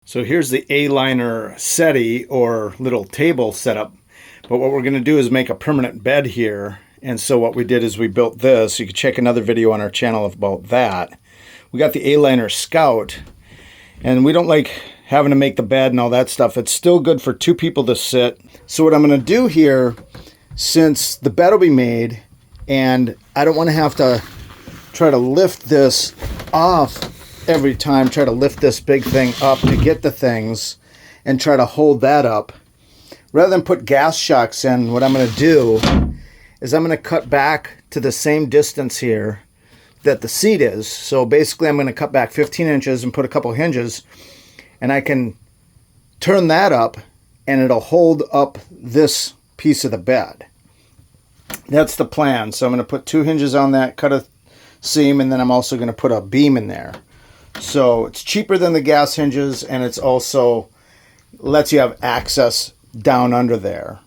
So here's the A-liner settee or little table setup. But what we're going to do is make a permanent bed here. And so what we did is we built this. You can check another video on our channel about that. We got the A-liner Scout. And we don't like having to make the bed and all that stuff. It's still good for two people to sit. So what I'm going to do here, since the bed will be made, and I don't want to have to try to lift this off every time, try to lift this big thing up to get the things and try to hold that up. Rather than put gas shocks in, what I'm going to do is I'm going to cut back to the same distance here that the seat is. So basically I'm going to cut back 15 inches and put a couple hinges, and I can turn that up and it'll hold up this piece of the bed. That's the plan. So I'm going to put 2 hinges on that, cut a seam, and then I'm also going to put a beam in there. So it's cheaper than the gas hinges, and it's also lets you have access down under there.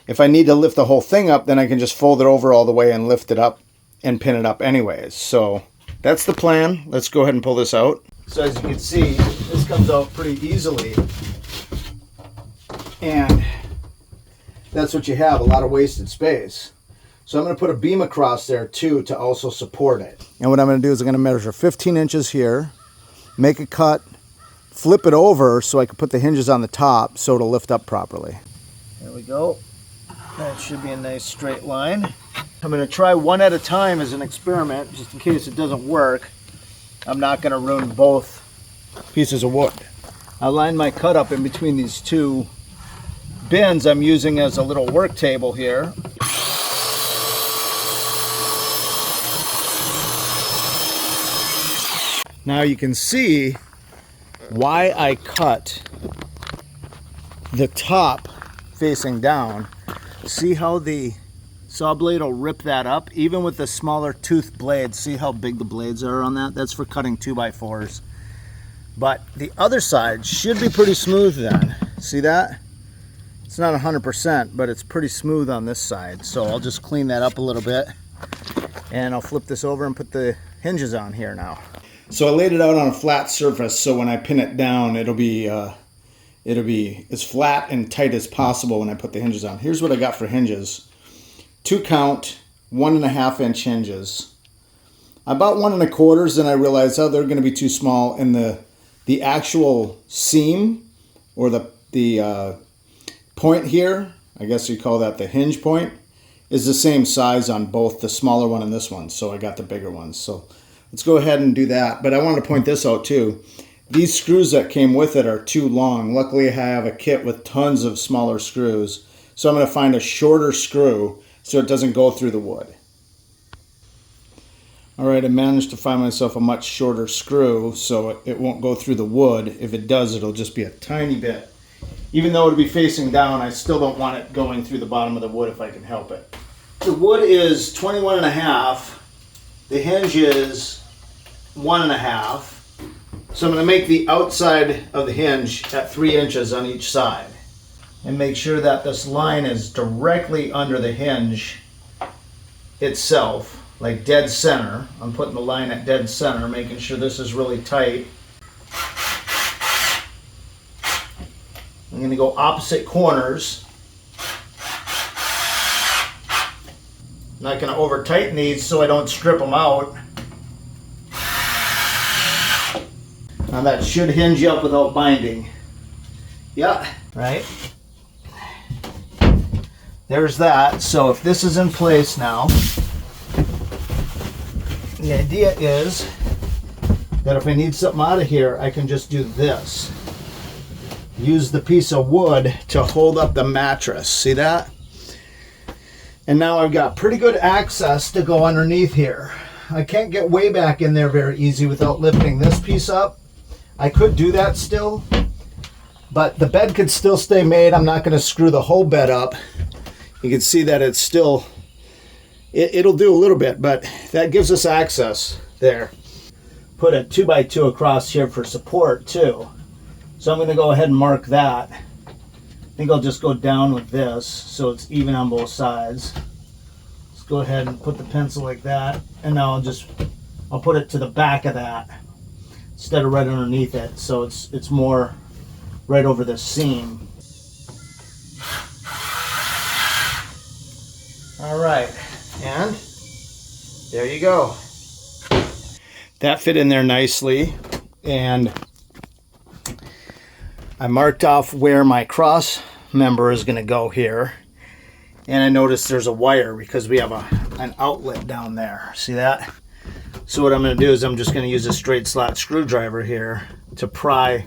If I need to lift the whole thing up, then I can just fold it over all the way and lift it up and pin it up anyways. So that's the plan. Let's go ahead and pull this out. So as you can see, this comes out pretty easily. And that's what you have, a lot of wasted space. So I'm going to put a beam across there too to also support it. And what I'm going to do is I'm going to measure 15 inches here, make a cut, flip it over so I can put the hinges on the top so it'll lift up properly. There we go. That should be a nice straight line. I'm going to try one at a time as an experiment, just in case it doesn't work. I'm not going to ruin both pieces of wood. I line my cut up in between these two bins I'm using as a little work table here. Now you can see why I cut the top facing down. See how the saw blade will rip that up? Even with the smaller tooth blades, see how big the blades are on that? That's for cutting 2x4s. But the other side should be pretty smooth then. See that? It's not 100%, but it's pretty smooth on this side. So I'll just clean that up a little bit, and I'll flip this over and put the hinges on here now. So I laid it out on a flat surface, so when I pin it down, it'll be as flat and tight as possible when I put the hinges on. Here's what I got for hinges. 2 count, 1.5 inch hinges. I bought 1 1/4, then I realized, oh, they're going to be too small, and the actual seam or the point here, I guess you call that the hinge point, is the same size on both the smaller one and this one. So I got the bigger ones. So let's go ahead and do that. But I wanted to point this out too. These screws that came with it are too long. Luckily I have a kit with tons of smaller screws. So I'm going to find a shorter screw so it doesn't go through the wood. Alright, I managed to find myself a much shorter screw so it won't go through the wood. If it does, it'll just be a tiny bit. Even though it'll be facing down, I still don't want it going through the bottom of the wood if I can help it. The wood is 21.5. The hinge is 1.5. So I'm going to make the outside of the hinge at 3 inches on each side. And make sure that this line is directly under the hinge itself, like dead center. I'm putting the line at dead center, making sure this is really tight. I'm going to go opposite corners. I'm not going to over tighten these so I don't strip them out. Now that should hinge up without binding. Yeah, right. There's that. So if this is in place now, the idea is that if I need something out of here, I can just do this. Use the piece of wood to hold up the mattress. See that? And now I've got pretty good access to go underneath here. I can't get way back in there very easy without lifting this piece up. I could do that still, but the bed could still stay made. I'm not going to screw the whole bed up. You can see that it's still, it'll do a little bit, but that gives us access there. Put a 2x2 across here for support too. So I'm going to go ahead and mark that. I think I'll just go down with this so it's even on both sides. Let's go ahead and put the pencil like that, and now I'll put it to the back of that instead of right underneath it, so it's more right over this seam. All right, and there you go. That fit in there nicely, and I marked off where my cross member is going to go here. And I noticed there's a wire because we have an outlet down there. See that? So what I'm going to do is I'm just going to use a straight slot screwdriver here to pry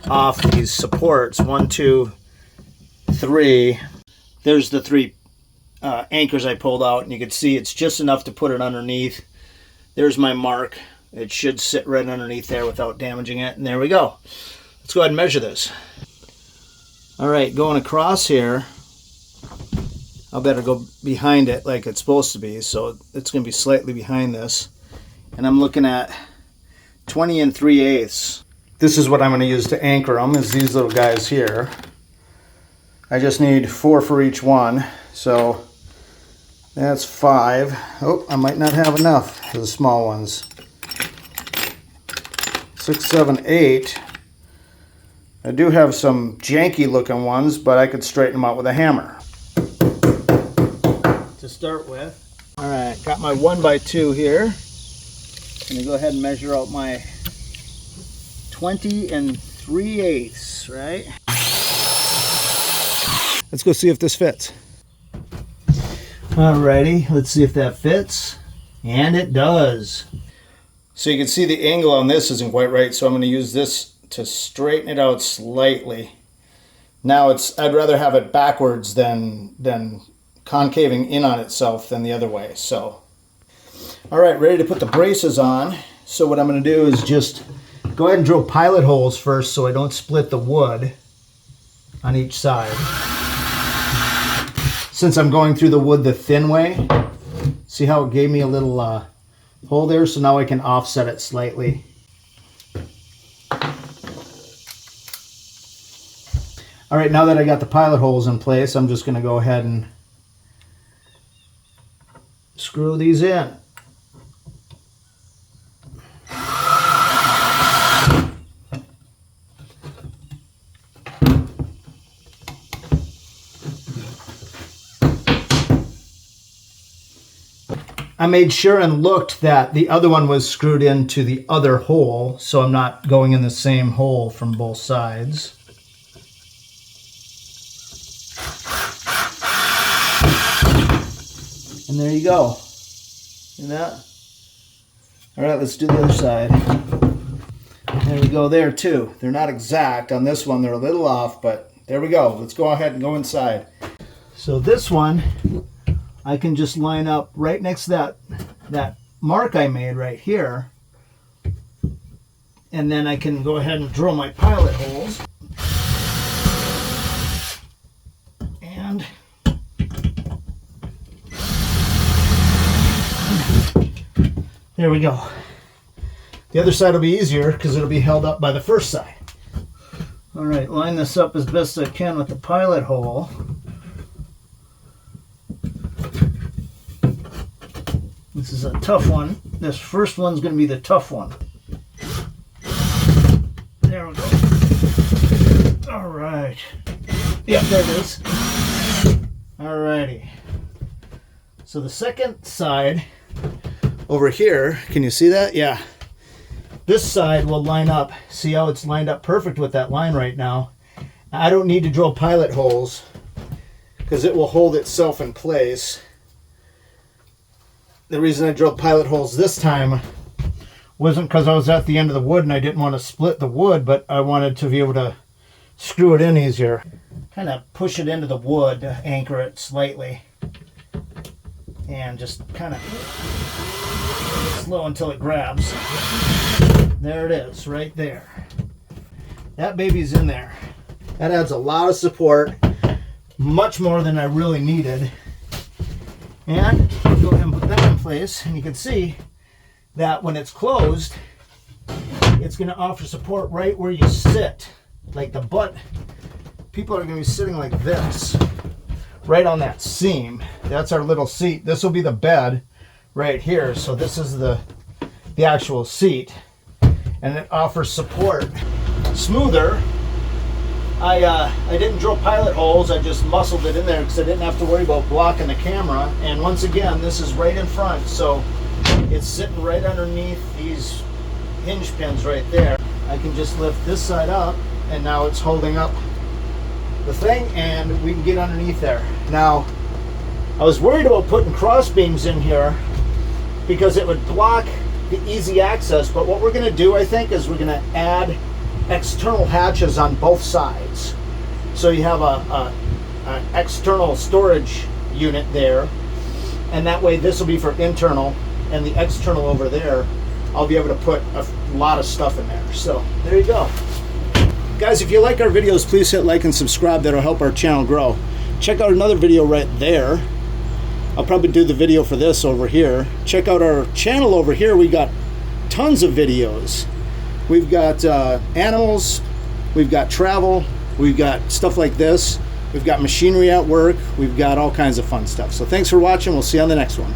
off these supports. 1, 2, 3. There's the 3 anchors I pulled out, and you can see it's just enough to put it underneath. There's my mark. It should sit right underneath there without damaging it, and there we go. Let's go ahead and measure this. All right, going across here, I'll better go behind it like it's supposed to be, so it's going to be slightly behind this. And I'm looking at 20 3/8. This is what I'm going to use to anchor them, is these little guys here. I just need 4 for each one, so that's 5. Oh, I might not have enough for the small ones. 6, 7, 8. I do have some janky looking ones, but I could straighten them out with a hammer. To start with. All right, got my 1x2 here. I'm gonna go ahead and measure out my 20 3/8, right? Let's go see if this fits. Alrighty, let's see if that fits. And it does. So you can see the angle on this isn't quite right, so I'm going to use this to straighten it out slightly. Now I'd rather have it backwards than concaving in on itself than the other way. So, all right, ready to put the braces on. So what I'm going to do is just go ahead and drill pilot holes first so I don't split the wood on each side. Since I'm going through the wood the thin way, see how it gave me a little hole there? So now I can offset it slightly. All right, now that I got the pilot holes in place, I'm just going to go ahead and screw these in. I made sure and looked that the other one was screwed into the other hole, so I'm not going in the same hole from both sides. And there you go. See that? All right, let's do the other side. There we go there too. They're not exact. On this one, they're a little off, but there we go. Let's go ahead and go inside. So this one, I can just line up right next to that mark I made right here. And then I can go ahead and drill my pilot holes. And there we go. The other side will be easier because it'll be held up by the first side. All right, line this up as best I can with the pilot hole. This is a tough one. This first one's going to be the tough one. There we go. All right. Yep, there it is. All righty. So the second side over here, can you see that? Yeah. This side will line up. See how it's lined up perfect with that line right now? I don't need to drill pilot holes because it will hold itself in place. The reason I drilled pilot holes this time wasn't because I was at the end of the wood and I didn't want to split the wood, but I wanted to be able to screw it in easier. Kind of push it into the wood to anchor it slightly. And just kind of slow until it grabs. There it is, right there. That baby's in there. That adds a lot of support, much more than I really needed. And go ahead and put that in place, and you can see that when it's closed, it's going to offer support right where you sit. Like the butt, people are going to be sitting like this, right on that seam. That's our little seat. This will be the bed right here. So this is the actual seat, and it offers support. Smoother I didn't drill pilot holes, I just muscled it in there because I didn't have to worry about blocking the camera. And once again, this is right in front, so it's sitting right underneath these hinge pins right there. I can just lift this side up, and now it's holding up the thing, and we can get underneath there. Now, I was worried about putting cross beams in here because it would block the easy access, but what we're going to do, I think, is we're going to add external hatches on both sides. So you have an external storage unit there, and that way this will be for internal, and the external over there, I'll be able to put a lot of stuff in there. So there you go. Guys, if you like our videos, please hit like and subscribe. That'll help our channel grow. Check out another video right there. I'll probably do the video for this over here. Check out our channel over here. We got tons of videos. We've got animals, we've got travel, we've got stuff like this, we've got machinery at work, we've got all kinds of fun stuff. So thanks for watching. We'll see you on the next one.